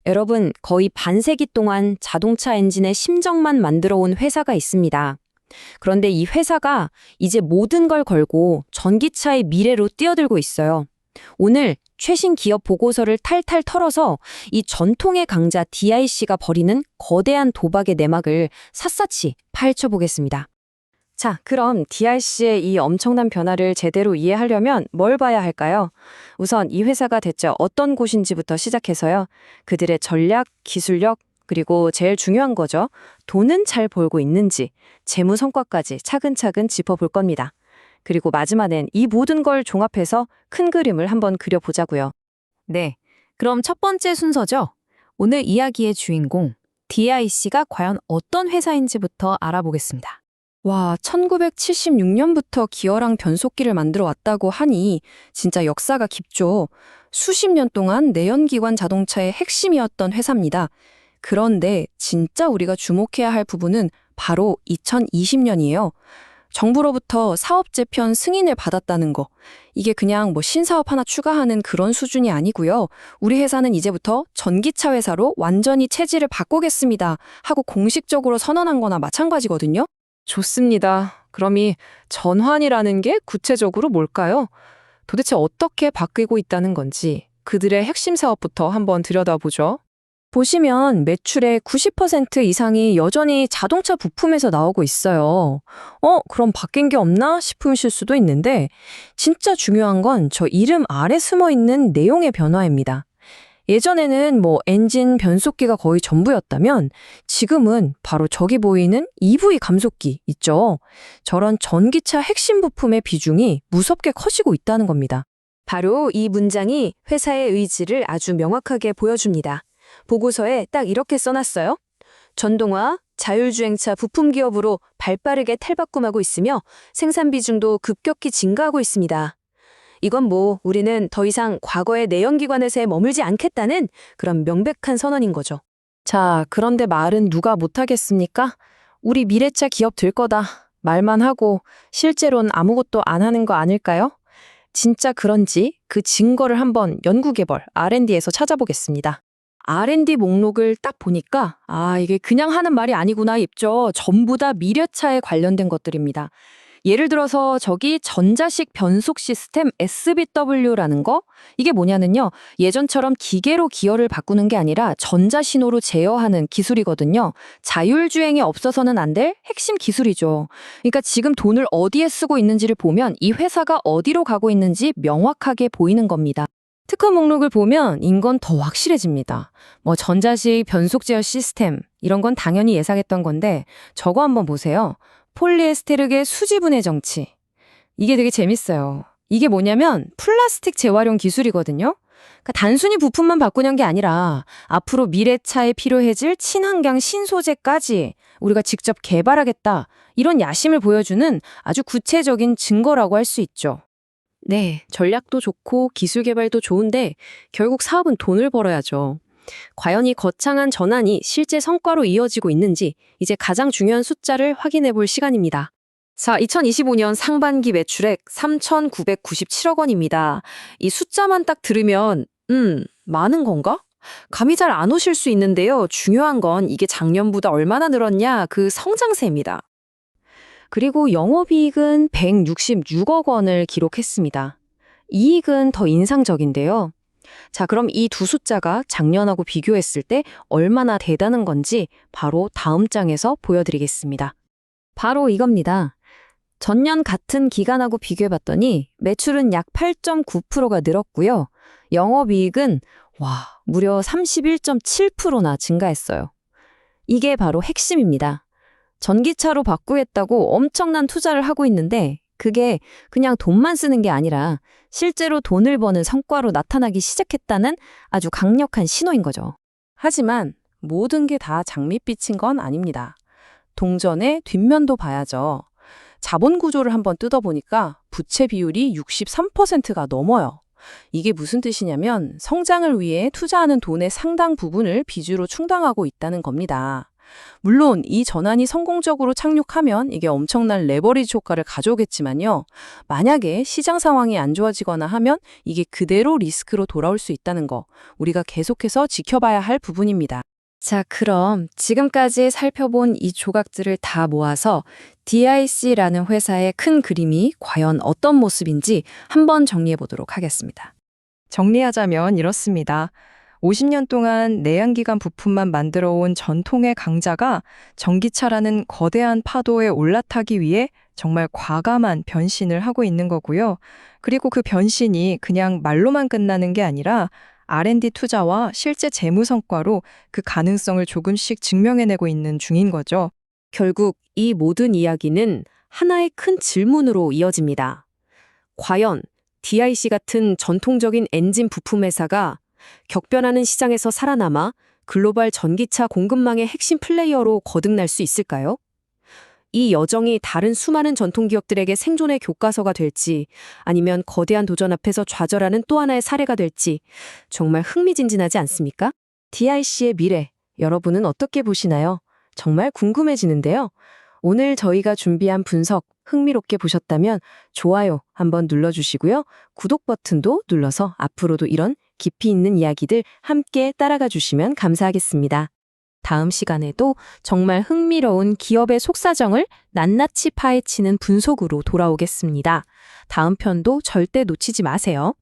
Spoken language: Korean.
여러분, 거의 반세기 동안 자동차 엔진의 심정만 만들어 온 회사가 있습니다. 그런데 이 회사가 이제 모든 걸 걸고 전기차의 미래로 뛰어들고 있어요. 오늘 최신 기업 보고서를 탈탈 털어서 이 전통의 강자 DIC가 벌이는 거대한 도박의 내막을 샅샅이 파헤쳐보겠습니다. 자, 그럼 DIC의 이 엄청난 변화를 제대로 이해하려면 뭘 봐야 할까요? 우선 이 회사가 대체 어떤 곳인지부터 시작해서요. 그들의 전략, 기술력, 그리고 제일 중요한 거죠. 돈은 잘 벌고 있는지, 재무 성과까지 차근차근 짚어볼 겁니다. 그리고 마지막엔 이 모든 걸 종합해서 큰 그림을 한번 그려보자고요. 네, 그럼 첫 번째 순서죠. 오늘 이야기의 주인공, DIC가 과연 어떤 회사인지부터 알아보겠습니다. 와, 1976년부터 기어랑 변속기를 만들어 왔다고 하니 진짜 역사가 깊죠. 수십 년 동안 내연기관 자동차의 핵심이었던 회사입니다. 그런데 진짜 우리가 주목해야 할 부분은 바로 2020년이에요. 정부로부터 사업재편 승인을 받았다는 거. 이게 그냥 신사업 하나 추가하는 그런 수준이 아니고요. 우리 회사는 이제부터 전기차 회사로 완전히 체질을 바꾸겠습니다 하고 공식적으로 선언한 거나 마찬가지거든요. 좋습니다. 그럼 이 전환이라는 게 구체적으로 뭘까요? 도대체 어떻게 바뀌고 있다는 건지 그들의 핵심 사업부터 한번 들여다보죠. 보시면 매출의 90% 이상이 여전히 자동차 부품에서 나오고 있어요. 그럼 바뀐 게 없나 싶으실 수도 있는데 진짜 중요한 건 저 이름 아래 숨어 있는 내용의 변화입니다. 예전에는 엔진, 변속기가 거의 전부였다면 지금은 바로 저기 보이는 EV 감속기 있죠. 저런 전기차 핵심 부품의 비중이 무섭게 커지고 있다는 겁니다. 바로 이 문장이 회사의 의지를 아주 명확하게 보여줍니다. 보고서에 딱 이렇게 써놨어요. 전동화, 자율주행차 부품 기업으로 발빠르게 탈바꿈하고 있으며 생산 비중도 급격히 증가하고 있습니다. 이건 우리는 더 이상 과거의 내연기관에서 머물지 않겠다는 그런 명백한 선언인 거죠. 자, 그런데 말은 누가 못하겠습니까? 우리 미래차 기업 될 거다. 말만 하고 실제로는 아무것도 안 하는 거 아닐까요? 진짜 그런지 그 증거를 한번 연구개발, R&D에서 찾아보겠습니다. R&D 목록을 딱 보니까 이게 그냥 하는 말이 아니구나 싶죠. 전부 다 미래차에 관련된 것들입니다. 예를 들어서 저기 전자식 변속 시스템 SBW라는 거? 이게 뭐냐면요. 예전처럼 기계로 기어를 바꾸는 게 아니라 전자신호로 제어하는 기술이거든요. 자율주행이 없어서는 안 될 핵심 기술이죠. 그러니까 지금 돈을 어디에 쓰고 있는지를 보면 이 회사가 어디로 가고 있는지 명확하게 보이는 겁니다. 특허 목록을 보면 인건 더 확실해집니다. 전자식 변속 제어 시스템 이런 건 당연히 예상했던 건데 저거 한번 보세요. 폴리에스테르계 수지분해 정치. 이게 되게 재밌어요. 이게 뭐냐면 플라스틱 재활용 기술이거든요. 그러니까 단순히 부품만 바꾸는 게 아니라 앞으로 미래차에 필요해질 친환경 신소재까지 우리가 직접 개발하겠다. 이런 야심을 보여주는 아주 구체적인 증거라고 할 수 있죠. 네, 전략도 좋고 기술 개발도 좋은데 결국 사업은 돈을 벌어야죠. 과연 이 거창한 전환이 실제 성과로 이어지고 있는지 이제 가장 중요한 숫자를 확인해 볼 시간입니다. 자, 2025년 상반기 매출액 3,997억 원입니다. 이 숫자만 딱 들으면 많은 건가? 감이 잘 안 오실 수 있는데요. 중요한 건 이게 작년보다 얼마나 늘었냐 그 성장세입니다. 그리고 영업이익은 166억 원을 기록했습니다. 이익은 더 인상적인데요. 자, 그럼 이 두 숫자가 작년하고 비교했을 때 얼마나 대단한 건지 바로 다음 장에서 보여드리겠습니다. 바로 이겁니다. 전년 같은 기간하고 비교해봤더니 매출은 약 8.9%가 늘었고요. 영업이익은 무려 31.7%나 증가했어요. 이게 바로 핵심입니다. 전기차로 바꾸겠다고 엄청난 투자를 하고 있는데 그게 그냥 돈만 쓰는 게 아니라 실제로 돈을 버는 성과로 나타나기 시작했다는 아주 강력한 신호인 거죠. 하지만 모든 게 다 장밋빛인 건 아닙니다. 동전의 뒷면도 봐야죠. 자본 구조를 한번 뜯어보니까 부채 비율이 63%가 넘어요. 이게 무슨 뜻이냐면 성장을 위해 투자하는 돈의 상당 부분을 빚으로 충당하고 있다는 겁니다. 물론 이 전환이 성공적으로 착륙하면 이게 엄청난 레버리지 효과를 가져오겠지만요. 만약에 시장 상황이 안 좋아지거나 하면 이게 그대로 리스크로 돌아올 수 있다는 거 우리가 계속해서 지켜봐야 할 부분입니다. 자, 그럼 지금까지 살펴본 이 조각들을 다 모아서 DIC라는 회사의 큰 그림이 과연 어떤 모습인지 한번 정리해 보도록 하겠습니다. 정리하자면 이렇습니다. 50년 동안 내연기관 부품만 만들어 온 전통의 강자가 전기차라는 거대한 파도에 올라타기 위해 정말 과감한 변신을 하고 있는 거고요. 그리고 그 변신이 그냥 말로만 끝나는 게 아니라 R&D 투자와 실제 재무 성과로 그 가능성을 조금씩 증명해내고 있는 중인 거죠. 결국 이 모든 이야기는 하나의 큰 질문으로 이어집니다. 과연 DIC 같은 전통적인 엔진 부품 회사가 격변하는 시장에서 살아남아 글로벌 전기차 공급망의 핵심 플레이어로 거듭날 수 있을까요? 이 여정이 다른 수많은 전통기업들에게 생존의 교과서가 될지 아니면 거대한 도전 앞에서 좌절하는 또 하나의 사례가 될지 정말 흥미진진하지 않습니까? DIC의 미래, 여러분은 어떻게 보시나요? 정말 궁금해지는데요. 오늘 저희가 준비한 분석 흥미롭게 보셨다면 좋아요 한번 눌러주시고요. 구독 버튼도 눌러서 앞으로도 이런 깊이 있는 이야기들 함께 따라가 주시면 감사하겠습니다. 다음 시간에도 정말 흥미로운 기업의 속사정을 낱낱이 파헤치는 분석으로 돌아오겠습니다. 다음 편도 절대 놓치지 마세요.